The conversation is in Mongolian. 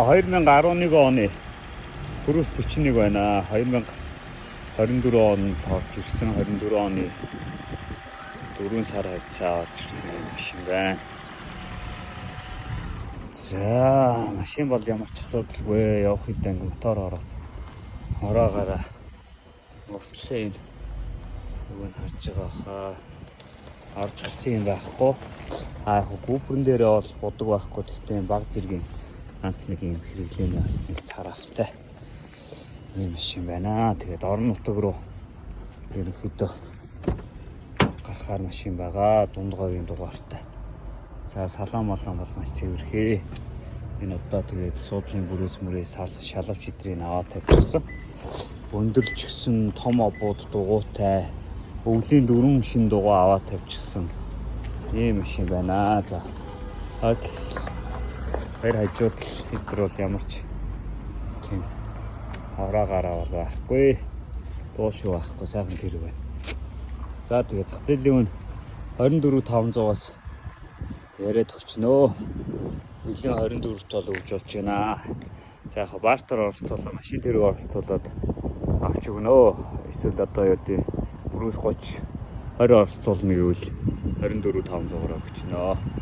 2011 оны Брус 41 байна. 2024 онд орж ирсэн. 24 оны 4 сар хавцаа орж ирсэн машин байна. За, машин бол ямар ч асуудалгүй. Явах хэдэн мотор ороогараа уртлын юу н харж байгаа хаа. Орж ирсэн юм байхгүй. Яг гүүпрэн дээрээ бол бодог байхгүй. Тэгтээ баг зэргийн ганц нэг юм хэрэглээний бас нэг цараатай ийм машин байна. Тэгээд орон нутаг руу ерөнхийдөө гарахаар машин байгаа. Дунд говийн дугаартай. За салаан бол маш цэвэрхээ. Энэ одоо тэгээд суудлын бүрээс шалавч идрийг аваад тавьчихсан. Өндөрлж гисэн том обууд дугуйтай. Өвлийн 4 шин дугуй аваад тавьчихсан. Ийм машин байна. За. Хоёр хажууд хэвдэр бол ямар ч тийм ороогараа бол байхгүй. Дуушгүй байхгүй. Сайхан тэр байна. За тэгээд зах зээлийн үн 24,500-аас яриад өгчнөө. Нилийн 24-т бол өгж болж байна. За яг бартер оролцуулаад машин тэрэг оролцуулаад авч өгнөө. Эсвэл одоо юу гэдэг Брус 30 20 оролцуулна гэвэл 24,500-аар өгчнөө.